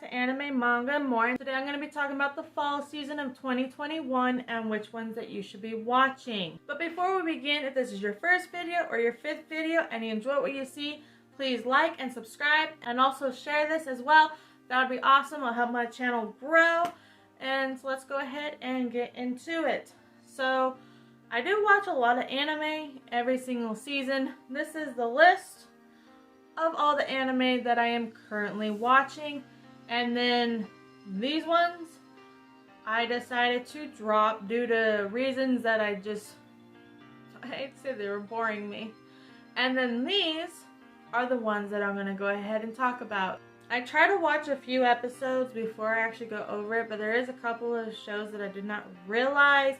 to Anime, Manga, and more. And today I'm going to be talking about the fall season of 2021 and which ones that you should be watching. But before we begin, if this is your first video or your fifth video and you enjoy what you see, please like and subscribe and also share this as well. That would be awesome. It'll help my channel grow. And so let's go ahead and get into it. So I do watch a lot of anime every single season. This is the list of all the anime that I am currently watching, and then these ones I decided to drop due to reasons that I hate to say they were boring me. And then these are the ones that I'm going to go ahead and talk about. I try to watch a few episodes before I actually go over it, but there is a couple of shows that I did not realize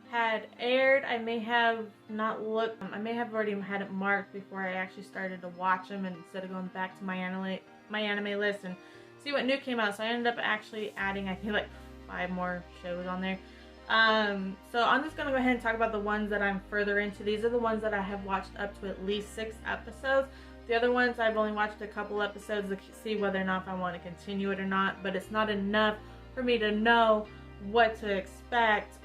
had aired. I may have not looked, I may have already had it marked before I actually started to watch them, and instead of going back to my anime list and see what new came out. So I ended up actually adding, I think, like 5 more shows on there. So I'm just going to go ahead and talk about the ones that I'm further into. These are the ones that I have watched up to at least 6 episodes. The other ones I've only watched a couple episodes to see whether or not if I want to continue it or not, but it's not enough for me to know what to expect.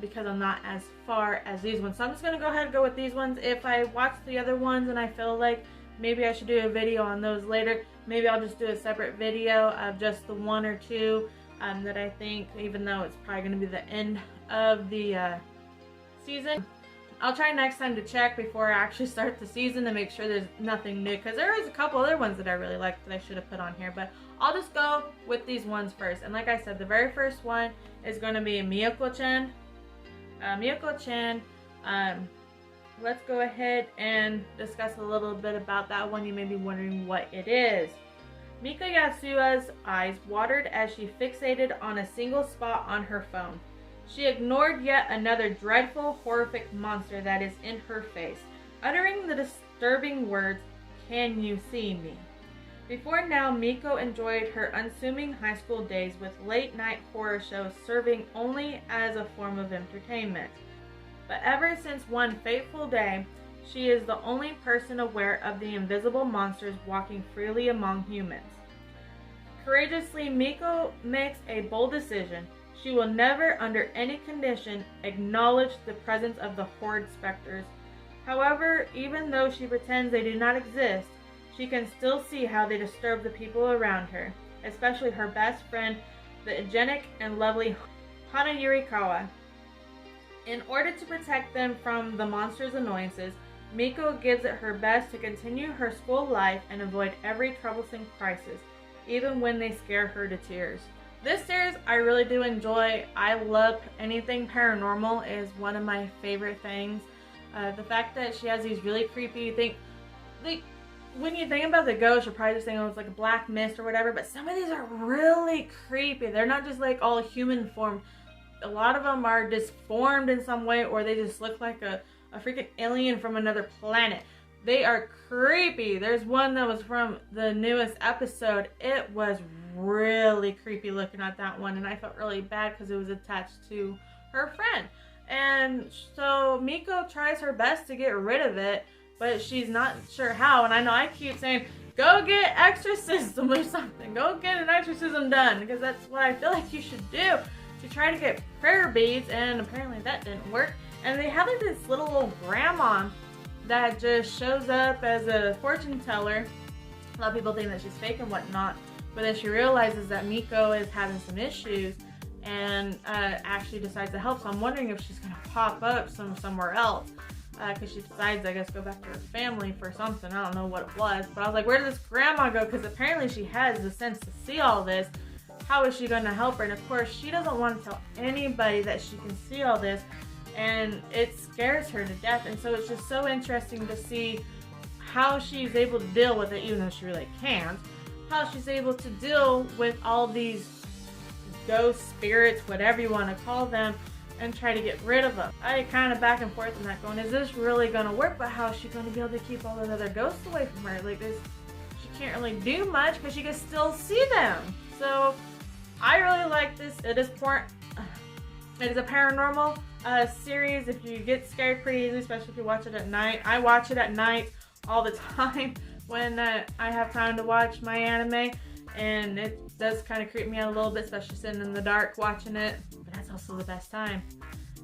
Because I'm not as far as these ones. So I'm just going to go ahead and go with these ones. If I watch the other ones and I feel like maybe I should do a video on those later, maybe I'll just do a separate video of just the 1 or 2 that I think, even though it's probably going to be the end of the season. I'll try next time to check before I actually start the season to make sure there's nothing new, because there is a couple other ones that I really liked that I should have put on here, but I'll just go with these ones first. And like I said, the very first one is going to be Mieruko-chan. Mieruko-chan, let's go ahead and discuss a little bit about that one. You may be wondering what it is. Mika Yasua's eyes watered as she fixated on a single spot on her phone. She ignored yet another dreadful, horrific monster that is in her face, uttering the disturbing words, "Can you see me?" Before now, Miko enjoyed her unassuming high school days with late-night horror shows serving only as a form of entertainment. But ever since one fateful day, she is the only person aware of the invisible monsters walking freely among humans. Courageously, Miko makes a bold decision. She will never, under any condition, acknowledge the presence of the horrid specters. However, even though she pretends they do not exist, she can still see how they disturb the people around her, especially her best friend, the agenic and lovely Hana Yurikawa. In order to protect them from the monster's annoyances, Miko gives it her best to continue her school life and avoid every troublesome crisis, even when they scare her to tears. This series I really do enjoy. I love anything paranormal, is one of my favorite things. The fact that she has these really creepy things, when you think about the ghost, you're probably just thinking it's like a black mist or whatever, but some of these are really creepy. They're not just like all human formed. A lot of them are disformed in some way, or they just look like a freaking alien from another planet. They are creepy. There's one that was from the newest episode. It was really creepy looking at that one, and I felt really bad because it was attached to her friend. And so Miko tries her best to get rid of it, but she's not sure how. And I know I keep saying, go get exorcism or something. Go get an exorcism done, because that's what I feel like you should do. She tried to get prayer beads, and apparently that didn't work. And they have like this little old grandma that just shows up as a fortune teller. A lot of people think that she's fake and whatnot, but then she realizes that Miko is having some issues and actually decides to help. So I'm wondering if she's going to pop up somewhere else. Because she decides, I guess, to go back to her family for something. I don't know what it was. But I was like, where did this grandma go? Because apparently she has the sense to see all this. How is she going to help her? And of course, she doesn't want to tell anybody that she can see all this. And it scares her to death. And so it's just so interesting to see how she's able to deal with it, even though she really can't. How she's able to deal with all these ghost spirits, whatever you want to call them, and try to get rid of them. I kind of back and forth on that, going, is this really going to work? But how is she going to be able to keep all those other ghosts away from her? Like, she can't really do much because she can still see them. So I really like this. It is a paranormal series. If you get scared pretty easily, especially if you watch it at night. I watch it at night all the time when I have time to watch my anime. and it does kind of creep me out a little bit, especially sitting in the dark watching it, but that's also the best time.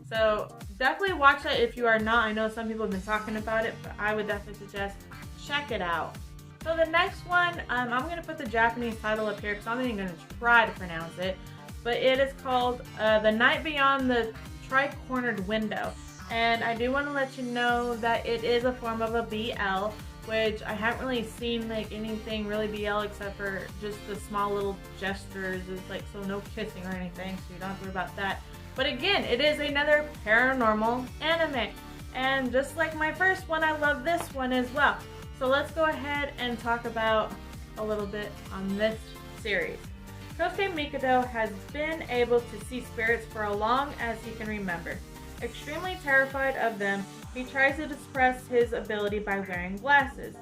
So definitely watch that if you are not. I know some people have been talking about it, but I would definitely suggest check it out. So the next one, I'm going to put the Japanese title up here because I'm not even going to try to pronounce it, but it is called The Night Beyond the Tri-Cornered Window. And I do want to let you know that it is a form of a BL, which I haven't really seen like anything really BL except for just the small little gestures. It's like, so no kissing or anything, so you don't have to worry about that. But again, it is another paranormal anime. And just like my first one, I love this one as well. So let's go ahead and talk about a little bit on this series. Kosuke Mikado has been able to see spirits for as long as he can remember. Extremely terrified of them, he tries to suppress his ability by wearing glasses.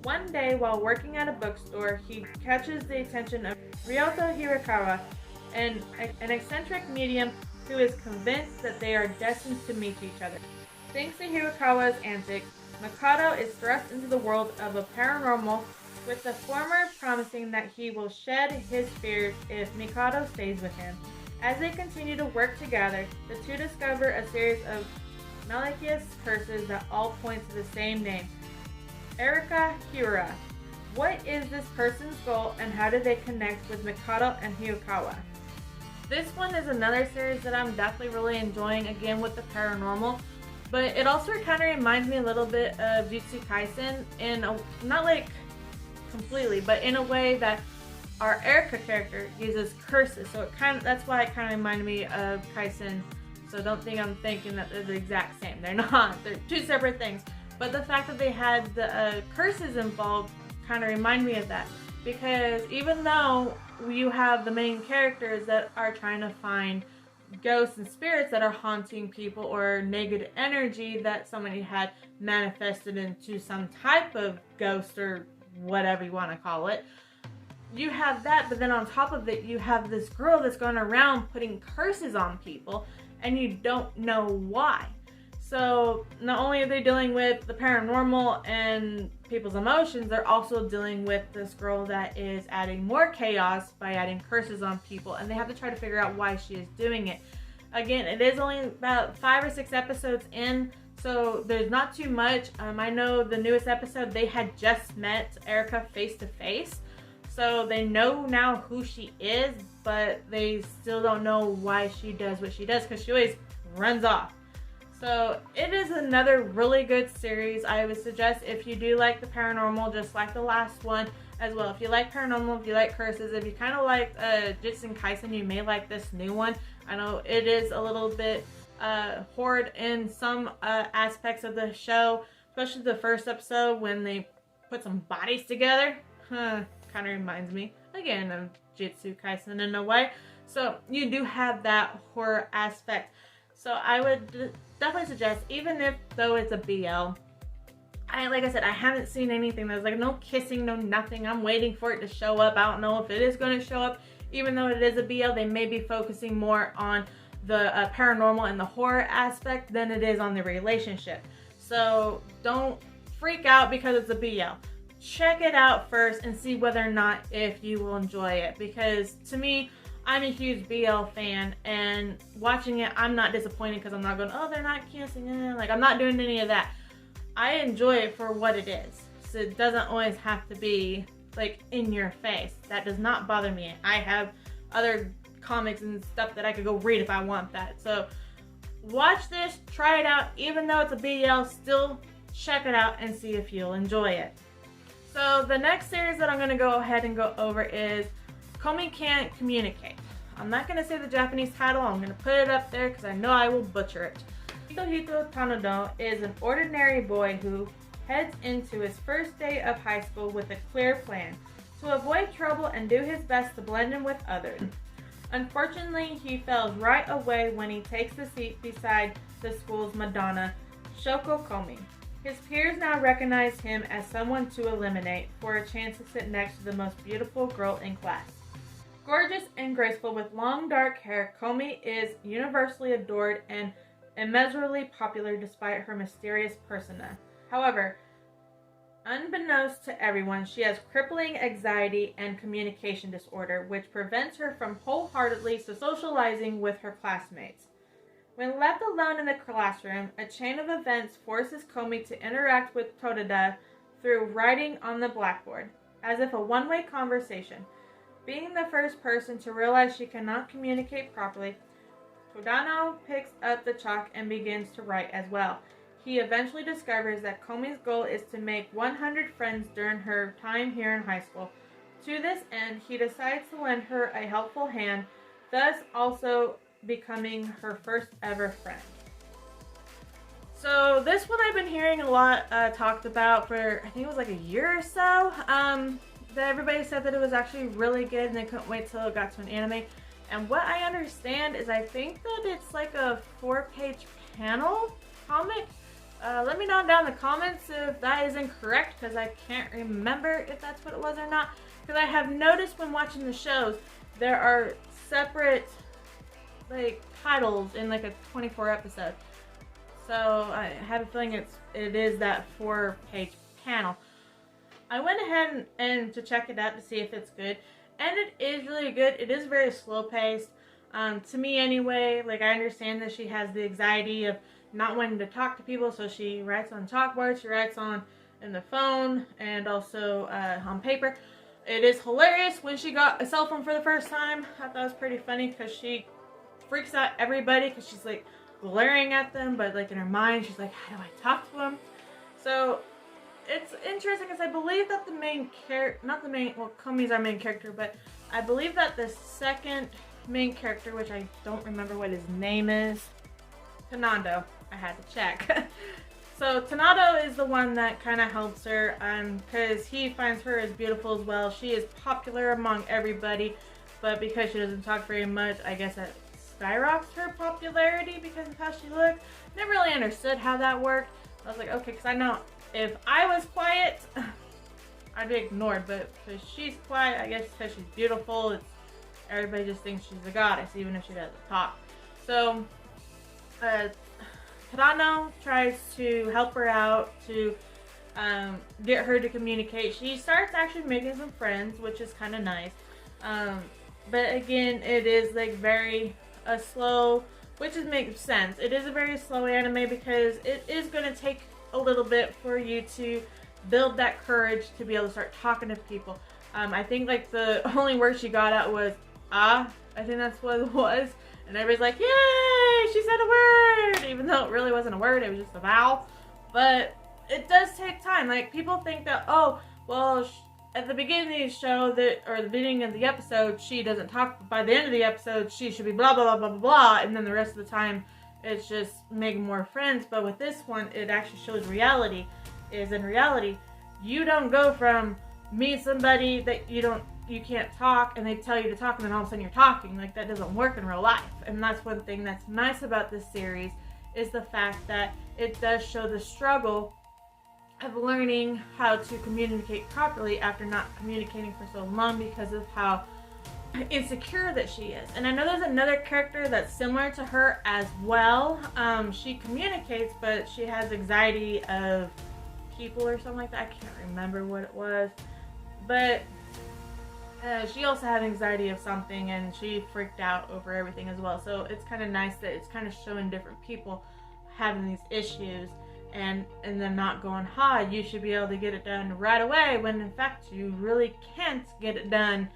One day, while working at a bookstore, he catches the attention of Ryota Hirakawa, an eccentric medium who is convinced that they are destined to meet each other. Thanks to Hirakawa's antics, Mikado is thrust into the world of a paranormal, with the former promising that he will shed his fears if Mikado stays with him. As they continue to work together, the two discover a series of malicious curses that all point to the same name, Erika Hira. What is this person's goal, and how do they connect with Mikado and Hirakawa? This one is another series that I'm definitely really enjoying, again with the paranormal, but it also kind of reminds me a little bit of Jujutsu Kaisen in a, not like completely, but in a way that our Erika character uses curses, so it that's why it kind of reminded me of Kaisen. So don't think I'm thinking that they're the exact same. They're not. They're two separate things. But the fact that they had the curses involved kind of remind me of that, because even though you have the main characters that are trying to find ghosts and spirits that are haunting people, or negative energy that somebody had manifested into some type of ghost or whatever you want to call it, you have that, but then on top of it you have this girl that's going around putting curses on people and you don't know why. So not only are they dealing with the paranormal and people's emotions, they're also dealing with this girl that is adding more chaos by adding curses on people, and they have to try to figure out why she is doing it. Again, it is only about 5 or 6 episodes in, so there's not too much. I know the newest episode, they had just met Erika face to face, so they know now who she is, but they still don't know why she does what she does, because she always runs off. So it is another really good series. I would suggest, if you do like the paranormal, just like the last one as well. If you like paranormal, if you like curses, if you kind of like Jujutsu Kaisen, you may like this new one. I know it is a little bit horrid in some aspects of the show, especially the first episode when they put some bodies together. Kind of reminds me again of Jujutsu Kaisen in a way. So you do have that horror aspect. So I would definitely suggest, even if though it's a BL, like I said, I haven't seen anything. There's like no kissing, no nothing. I'm waiting for it to show up. I don't know if it is going to show up. Even though it is a BL, they may be focusing more on the paranormal and the horror aspect than it is on the relationship. So don't freak out because it's a BL. Check it out first and see whether or not if you will enjoy it, because to me, I'm a huge BL fan, and watching it, I'm not disappointed because I'm not going, oh, they're not kissing, like I'm not doing any of that. I enjoy it for what it is. So it doesn't always have to be like in your face. That does not bother me. I have other comics and stuff that I could go read if I want that. So watch this, try it out, even though it's a BL, still check it out and see if you'll enjoy it. So the next series that I'm going to go ahead and go over is Komi Can't Communicate. I'm not going to say the Japanese title, I'm going to put it up there because I know I will butcher it. Hitohito Tanodo is an ordinary boy who heads into his first day of high school with a clear plan to avoid trouble and do his best to blend in with others. Unfortunately, he fails right away when he takes the seat beside the school's Madonna, Shoko Komi. His peers now recognize him as someone to eliminate for a chance to sit next to the most beautiful girl in class. Gorgeous and graceful with long dark hair, Komi is universally adored and immeasurably popular despite her mysterious persona. However, Unbeknownst to everyone, she has crippling anxiety and communication disorder, which prevents her from wholeheartedly socializing with her classmates. When left alone in the classroom, a chain of events forces Komi to interact with Todada through writing on the blackboard, as if a one-way conversation. Being the first person to realize she cannot communicate properly, Todano picks up the chalk and begins to write as well. He eventually discovers that Komi's goal is to make 100 friends during her time here in high school. To this end, he decides to lend her a helpful hand, thus also becoming her first ever friend. So this one I've been hearing a lot talked about for, I think it was like a year or so. That everybody said that it was actually really good and they couldn't wait till it got to an anime. And what I understand is I think that it's like a 4-page panel comic. Let me know down in the comments if that is incorrect, because I can't remember if that's what it was or not. Because I have noticed when watching the shows, there are separate like titles in like a 24 episode. So I have a feeling it is that 4-page panel. I went ahead and to check it out to see if it's good, and it is really good. It is very slow paced, to me anyway. Like, I understand that she has the anxiety of not wanting to talk to people, so she writes on chalkboard, she writes on in the phone, and also on paper. It is hilarious when she got a cell phone for the first time. I thought it was pretty funny because she freaks out everybody because she's like glaring at them, but like in her mind she's like, how do I talk to them? So it's interesting because I believe that the main character, not the main, well, Komi's our main character, but I believe that the second main character, which I don't remember what his name is, Tanado, I had to check. So Tanado is the one that kind of helps her, because he finds her as beautiful as well. She is popular among everybody, but because she doesn't talk very much, I guess that skyrockets her popularity because of how she looks. Never really understood how that worked. I was like, okay, because I know if I was quiet, I'd be ignored, but because she's quiet, I guess because she's beautiful, everybody just thinks she's a goddess, even if she doesn't talk. So, Tadano tries to help her out to get her to communicate. She starts actually making some friends, which is kind of nice. But again, it is like very slow, which makes sense. It is a very slow anime because it is going to take a little bit for you to build that courage to be able to start talking to people. I think like the only word she got out was I think that's what it was, and everybody's like, yay, she said a word, even though it really wasn't a word, it was just a vowel. But it does take time. Like, people think that, oh, well, at the beginning of the show, or the beginning of the episode, she doesn't talk, but by the end of the episode, she should be blah, blah, blah, blah, blah, blah, and then the rest of the time, it's just making more friends. But with this one, it actually shows reality. In reality, you don't go from meeting somebody that you can't talk, and they tell you to talk, and then all of a sudden you're talking. Like, that doesn't work in real life. And that's one thing that's nice about this series, is the fact that it does show the struggle of learning how to communicate properly after not communicating for so long because of how insecure that she is. And I know there's another character that's similar to her as well. She communicates, but she has anxiety of people or something like that. I can't remember what it was, but she also had anxiety of something, and she freaked out over everything as well. So it's kind of nice that it's kind of showing different people having these issues, and then not going, you should be able to get it done right away, when in fact you really can't get it done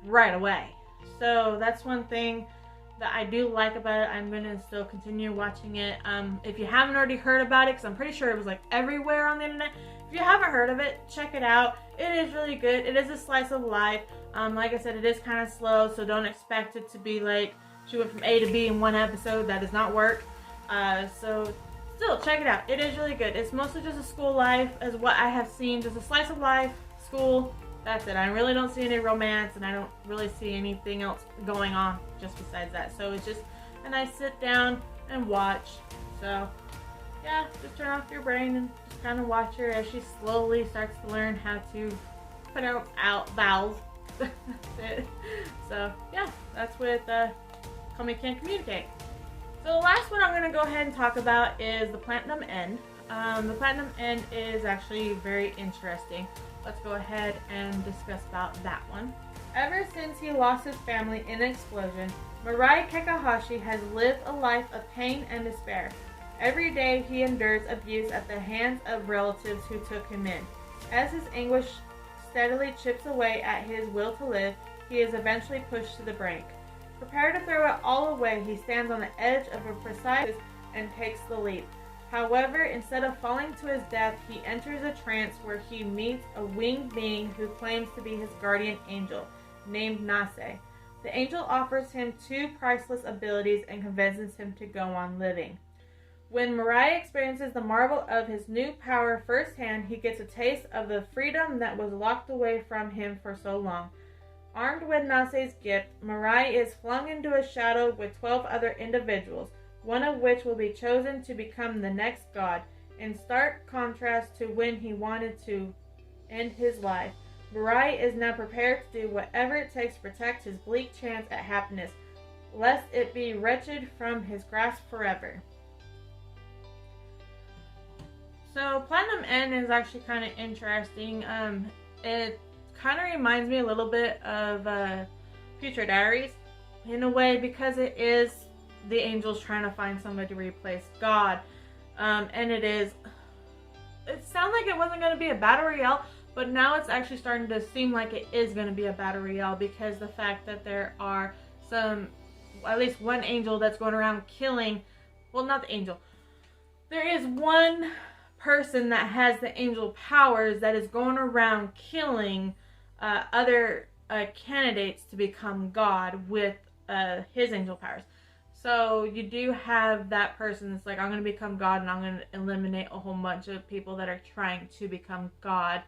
right away. So that's one thing that I do like about it. I'm going to still continue watching it. If you haven't already heard about it, because I'm pretty sure it was like everywhere on the internet, if you haven't heard of it, check it out. It is really good. It is a slice of life. Like I said, it is kind of slow, so don't expect it to be like she went from A to B in one episode. That does not work. So still, check it out. It is really good. It's mostly just a school life, as what I have seen. Just a slice of life, school, that's it. I really don't see any romance, and I don't really see anything else going on just besides that. So it's just a nice sit down and watch. So yeah, just turn off your brain and just kind of watch her as she slowly starts to learn how to put out vowels. That's it. So yeah, that's with Komi Can't Communicate. So the last one I'm going to go ahead and talk about is the Platinum End. The Platinum End is actually very interesting. Let's go ahead and discuss about that one. Ever since he lost his family in an explosion, Mirai Kakahashi has lived a life of pain and despair. Every day he endures abuse at the hands of relatives who took him in. As his anguish steadily chips away at his will to live, he is eventually pushed to the brink. Prepared to throw it all away, he stands on the edge of a precipice and takes the leap. However, instead of falling to his death, he enters a trance where he meets a winged being who claims to be his guardian angel, named Nase. The angel offers him 2 priceless abilities and convinces him to go on living. When Mirai experiences the marvel of his new power firsthand, he gets a taste of the freedom that was locked away from him for so long. Armed with Nase's gift, Mirai is flung into a shadow with 12 other individuals, one of which will be chosen to become the next god. In stark contrast to when he wanted to end his life, Mirai is now prepared to do whatever it takes to protect his bleak chance at happiness, lest it be wrenched from his grasp forever. So Platinum End is actually kind of interesting. It kind of reminds me a little bit of Future Diaries in a way, because it is the angels trying to find somebody to replace God. And it sounded like it wasn't going to be a battle royale, but now it's actually starting to seem like it is going to be a battle royale, because the fact that there are at least one angel that's going around killing, well, not the angel. There is one person that has the angel powers that is going around killing other candidates to become God with his angel powers. So you do have that person that's like, I'm going to become God and I'm going to eliminate a whole bunch of people that are trying to become God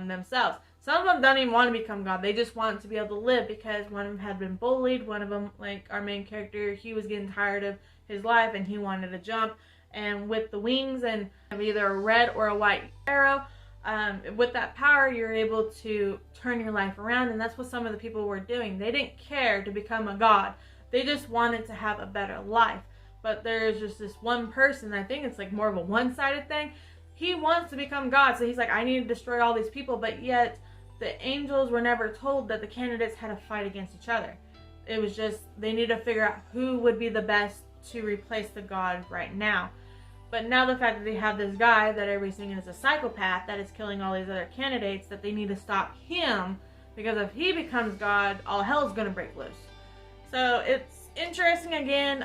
themselves. Some of them don't even want to become God. They just want to be able to live, because one of them had been bullied. One of them, like our main character, he was getting tired of his life and he wanted to jump. And with the wings and either a red or a white arrow, with that power, you're able to turn your life around. And that's what some of the people were doing. They didn't care to become a god. They just wanted to have a better life. But there's just this one person, I think it's like more of a one-sided thing. He wants to become God, so he's like, I need to destroy all these people. But yet, the angels were never told that the candidates had to fight against each other. It was just, they needed to figure out who would be the best to replace the god right now. But now the fact that they have this guy that everybody's thinking is a psychopath that is killing all these other candidates, that they need to stop him, because if he becomes God, all hell's gonna break loose. So it's interesting again.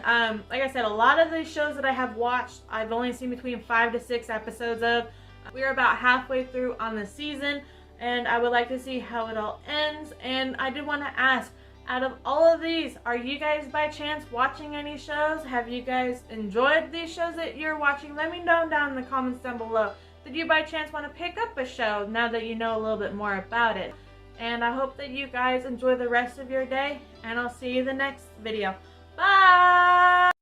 Like I said, a lot of these shows that I have watched, I've only seen between 5 to 6 episodes of. We're about halfway through on the season, and I would like to see how it all ends. And I did want to ask, out of all of these, are you guys by chance watching any shows? Have you guys enjoyed these shows that you're watching? Let me know down in the comments down below. Did you by chance want to pick up a show now that you know a little bit more about it? And I hope that you guys enjoy the rest of your day, and I'll see you in the next video. Bye!